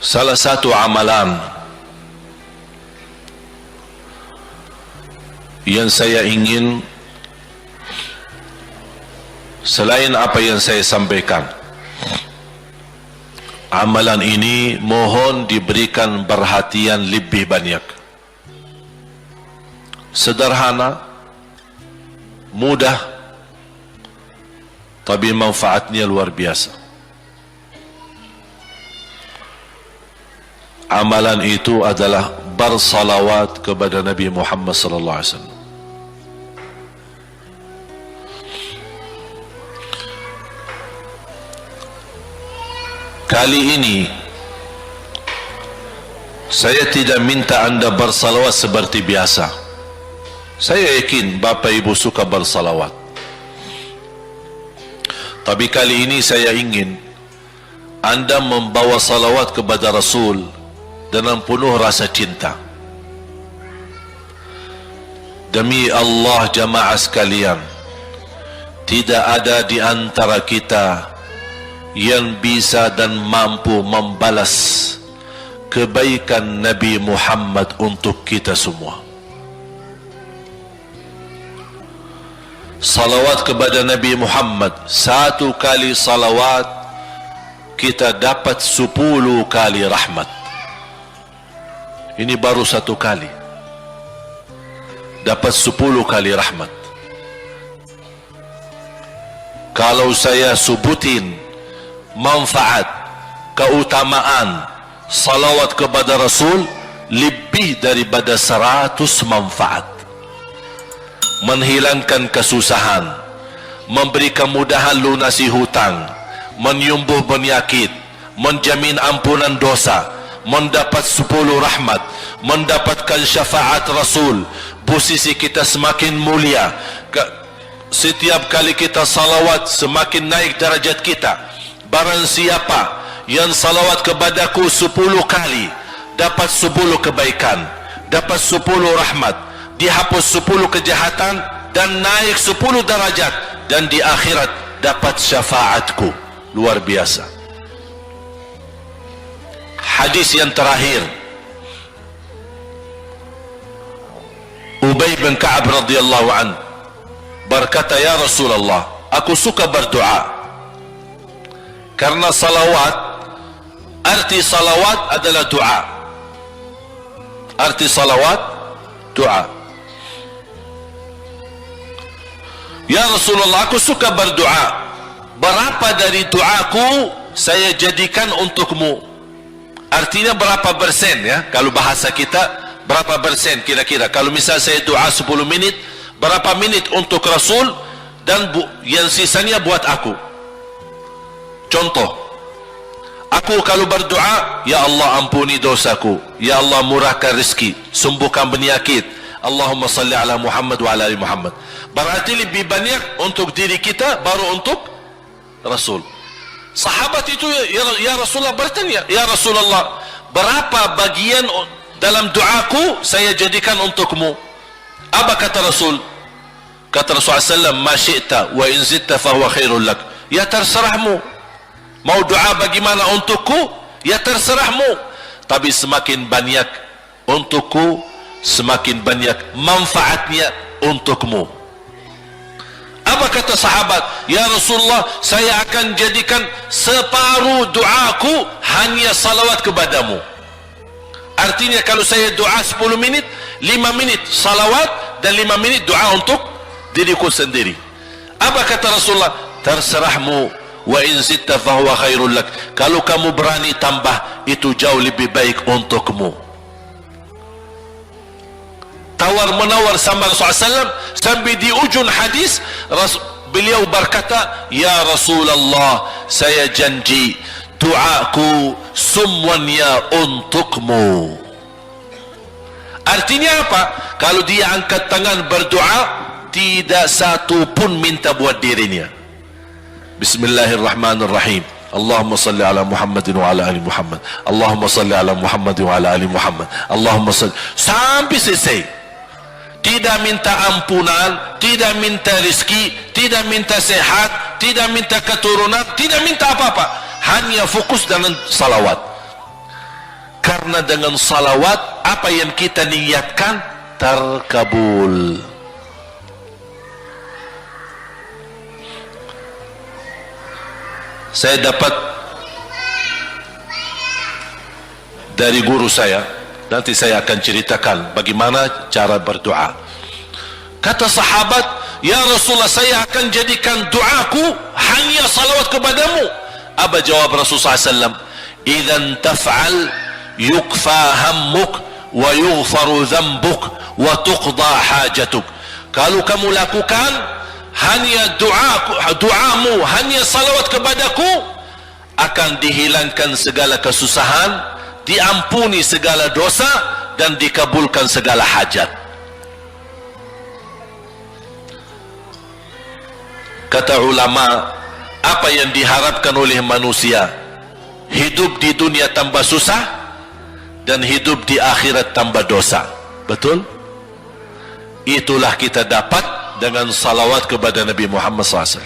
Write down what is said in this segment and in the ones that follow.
Salah satu amalan yang saya ingin, selain apa yang saya sampaikan, amalan ini mohon diberikan perhatian lebih banyak. Sederhana, mudah, tapi manfaatnya luar biasa. Amalan itu adalah bersalawat kepada Nabi Muhammad sallallahu alaihi wasallam. Kali ini saya tidak minta anda bersalawat seperti biasa. Saya yakin Bapak Ibu suka bersalawat, tapi kali ini saya ingin anda membawa salawat kepada Rasul dengan penuh rasa cinta. Demi Allah jamaah sekalian, tidak ada di antara kita yang bisa dan mampu membalas kebaikan Nabi Muhammad untuk kita semua. Salawat kepada Nabi Muhammad, satu kali salawat kita dapat 10 kali rahmat. Ini baru satu kali, dapat 10 kali rahmat. Kalau saya sebutin manfaat, keutamaan salawat kepada Rasul, lebih daripada 100 manfaat. Menghilangkan kesusahan, memberi kemudahan lunasi hutang, menyembuh penyakit, menjamin ampunan dosa, mendapat 10 rahmat, mendapatkan syafaat Rasul, posisi kita semakin mulia. Setiap kali kita salawat semakin naik darajat kita. Barang siapa yang salawat kepadaku 10 kali, dapat 10 kebaikan, dapat 10 rahmat, dihapus 10 kejahatan, dan naik 10 darajat, dan di akhirat dapat syafaatku. Luar biasa. Hadis yang terakhir, Ubay bin Ka'ab radhiyallahu an berkata, ya Rasulullah, aku suka berdoa. Karena salawat, arti salawat adalah doa. Arti salawat, doa. Ya Rasulullah, aku suka berdoa. Berapa dari doaku saya jadikan untukmu? Artinya berapa persen, ya? Kalau bahasa kita, berapa persen kira-kira? Kalau misal saya doa 10 menit, berapa menit untuk Rasul, dan yang sisanya buat aku? Contoh, aku kalau berdoa, ya Allah ampuni dosaku, ya Allah murahkan rezeki, sembuhkan penyakit, Allahumma salli ala Muhammad wa ala ali Muhammad. Berarti lebih banyak untuk diri kita, baru untuk Rasul. Sahabat itu, ya Rasulullah bertanya, ya Rasulullah, berapa bagian dalam doaku saya jadikan untukmu? Apa kata Rasul? Kata Rasulullah SAW, ma syi'ta wa in zitta fahuwa khairul lak. Ya terserahmu, mau doa bagaimana untukku, ya terserahmu, tapi semakin banyak untukku, semakin banyak manfaatnya untukmu. Apa kata sahabat? Ya Rasulullah, saya akan jadikan separuh doaku hanya salawat kepadamu. Artinya kalau saya doa 10 menit, 5 menit salawat, dan 5 menit doa untuk diriku sendiri. Apa kata Rasulullah? Terserahmu, wa in zitta fahuwa khairul lak. Kalau kamu berani tambah, itu jauh lebih baik untukmu. Tawar menawar sama Rasulullah SAW, sampai di ujung hadis beliau berkata, ya Rasulullah, saya janji doaku semuanya untukmu. Artinya apa? Kalau dia angkat tangan berdoa, tidak satu pun minta buat dirinya. Bismillahirrahmanirrahim. Allahumma salli ala Muhammadin wa ala ali Muhammad. Allahumma salli ala Muhammadin wa ala ali Muhammad. Allahumma salli, sampai selesai. Tidak minta ampunan, tidak minta rezeki, tidak minta sehat, tidak minta keturunan, tidak minta apa-apa, hanya fokus dengan salawat. sempurna dengan salawat, apa yang kita niatkan terkabul. Saya dapat dari guru saya, nanti saya akan ceritakan bagaimana cara berdoa. Kata sahabat, ya Rasulullah, saya akan jadikan doaku hanya salawat kepadamu. Apa jawab Rasulullah SAW? Idzan taf'al yukfa hammuk wa yughfaru dhanbuk wa tuqda hajatuk. Kalau kamu lakukan hanya doamu, hanya salawat kepadaku, akan dihilangkan segala kesusahan, diampuni segala dosa, dan dikabulkan segala hajat. Kata ulama, apa yang diharapkan oleh manusia? Hidup di dunia tambah susah dan hidup di akhirat tambah dosa. Betul? Itulah kita dapat dengan salawat kepada Nabi Muhammad SAW.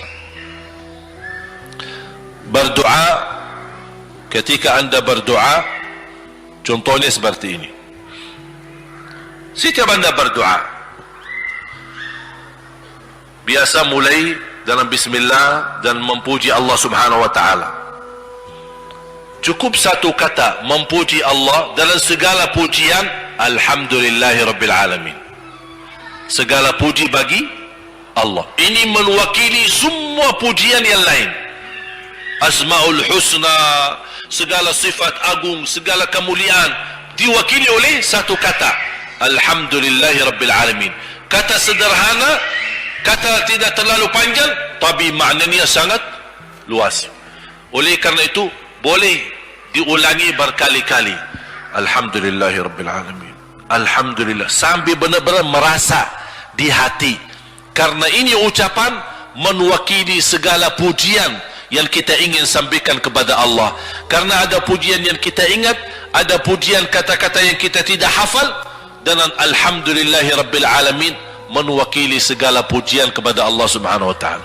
Berdoa, ketika anda berdoa, contohnya seperti ini. Setiap anda berdoa, biasa mulai dalam bismillah dan memuji Allah Subhanahu wa ta'ala. Cukup satu kata memuji Allah dalam segala pujian, alhamdulillahi rabbil alamin. Segala puji bagi Allah. Ini mewakili semua pujian yang lain. Asmaul husna, segala sifat agung, segala kemuliaan diwakili oleh satu kata, alhamdulillahi rabbil alamin. Kata sederhana, kata tidak terlalu panjang, tapi maknanya sangat luas. Oleh karena itu boleh diulangi berkali-kali, alhamdulillahi rabbil alamin, alhamdulillah, sampai benar-benar merasa di hati. Karena ini ucapan mewakili segala pujian yang kita ingin sampaikan kepada Allah. Karena ada pujian yang kita ingat, ada pujian kata-kata yang kita tidak hafal, dan alhamdulillahi rabbil alamin mewakili segala pujian kepada Allah Subhanahu wa ta'ala.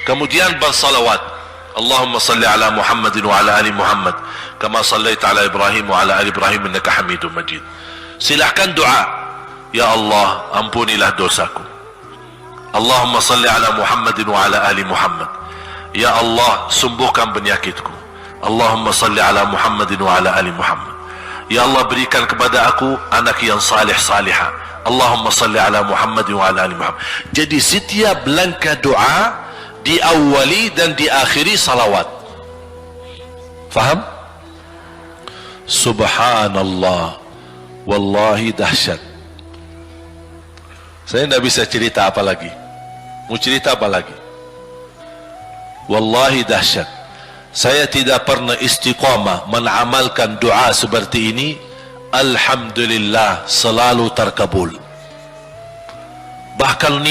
Kemudian bersalawat, Allahumma salli ala Muhammadin wa ala ali Muhammad kama sallaita ala Ibrahim wa ala ali Ibrahim innaka Hamidum Majid. Silahkan doa, ya Allah ampunilah dosaku. Allahumma salli ala Muhammadin wa ala ali Muhammad. Ya Allah sembuhkan penyakitku. Allahumma salli ala Muhammadin wa ala ali Muhammad. Ya Allah berikan kepada aku anak yang salih salihah. Allahumma salli ala Muhammadin wa ala ali Muhammad. Jadi setiap langkah doa diawali dan diakhiri salawat. Faham? Subhanallah, wallahi dahsyat. Saya tidak bisa cerita apa lagi. Mau cerita apa lagi? Wallahi dahsyat. Saya tidak pernah istiqamah menamalkan doa seperti ini. Alhamdulillah selalu terkabul. Bahkan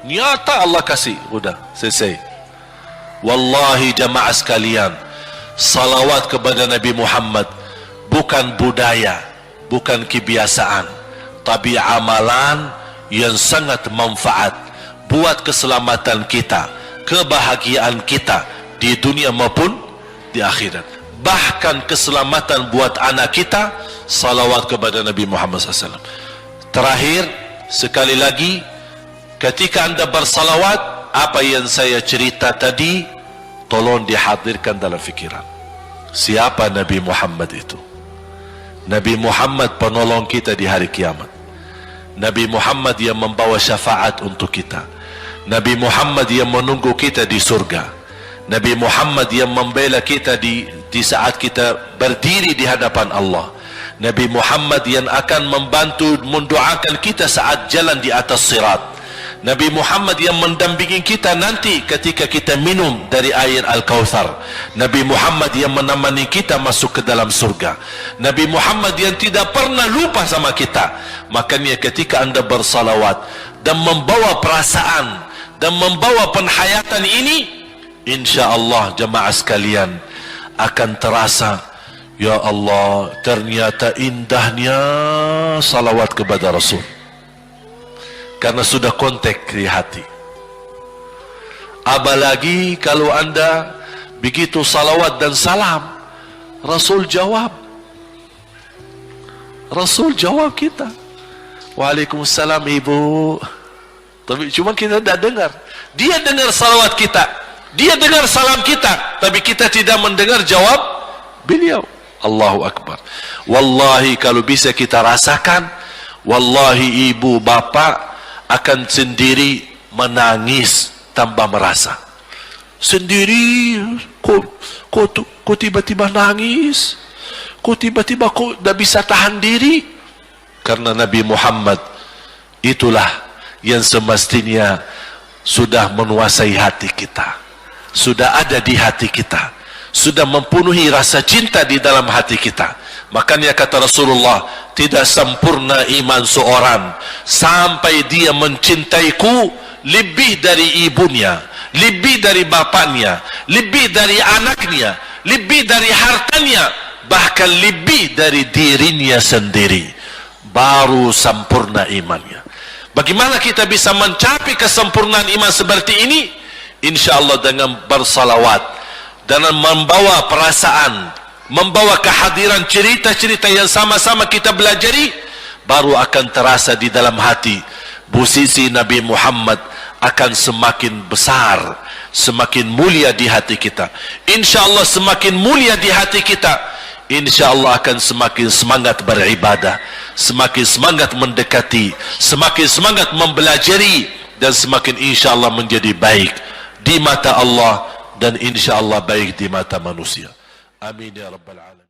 nyata Allah kasih. Udah selesai. Wallahi jamaah sekalian, salawat kepada Nabi Muhammad bukan budaya, bukan kebiasaan, tapi amalan yang sangat manfaat buat keselamatan kita, kebahagiaan kita di dunia maupun di akhirat. Bahkan keselamatan buat anak kita, salawat kepada Nabi Muhammad SAW. Terakhir, sekali lagi, ketika anda bersalawat, apa yang saya cerita tadi, tolong dihadirkan dalam fikiran. Siapa Nabi Muhammad itu? Nabi Muhammad penolong kita di hari kiamat. Nabi Muhammad yang membawa syafaat untuk kita. Nabi Muhammad yang menunggu kita di surga. Nabi Muhammad yang membela kita di saat kita berdiri di hadapan Allah. Nabi Muhammad yang akan membantu mendoakan kita saat jalan di atas sirat. Nabi Muhammad yang mendampingi kita nanti ketika kita minum dari air Al-Kautsar. Nabi Muhammad yang menemani kita masuk ke dalam surga. Nabi Muhammad yang tidak pernah lupa sama kita. Makanya ketika anda bersalawat dan membawa perasaan dan membawa penghayatan ini, insya-Allah jemaah sekalian akan terasa, ya Allah ternyata indahnya salawat kepada Rasul. Karena sudah kontak di hati. Apalagi kalau anda begitu salawat dan salam, Rasul jawab, Rasul jawab kita, Waalaikumsalam ibu. Tapi cuma kita tidak dengar. Dia dengar salawat kita, dia dengar salam kita, tapi kita tidak mendengar jawab beliau. Allahu Akbar. Wallahi kalau bisa kita rasakan, wallahi ibu bapa akan sendiri menangis tanpa merasa. Sendiri, kok tiba-tiba nangis, kok tiba-tiba kok tidak bisa tahan diri. Karena Nabi Muhammad itulah yang semestinya sudah menguasai hati kita, sudah ada di hati kita, sudah mempenuhi rasa cinta di dalam hati kita. Makanya kata Rasulullah, tidak sempurna iman seorang sampai dia mencintaiku lebih dari ibunya, lebih dari bapaknya, lebih dari anaknya, lebih dari hartanya, bahkan lebih dari dirinya sendiri. Baru sempurna imannya. Bagaimana kita bisa mencapai kesempurnaan iman seperti ini? InsyaAllah dengan bersalawat, dengan membawa perasaan, membawa kehadiran cerita-cerita yang sama-sama kita belajari, baru akan terasa di dalam hati posisi Nabi Muhammad akan semakin besar, semakin mulia di hati kita. InsyaAllah semakin mulia di hati kita, InsyaAllah akan semakin semangat beribadah, semakin semangat mendekati, semakin semangat mempelajari, dan semakin insyaAllah menjadi baik di mata Allah, dan insyaAllah baik di mata manusia. Amin ya Rabbal Alamin.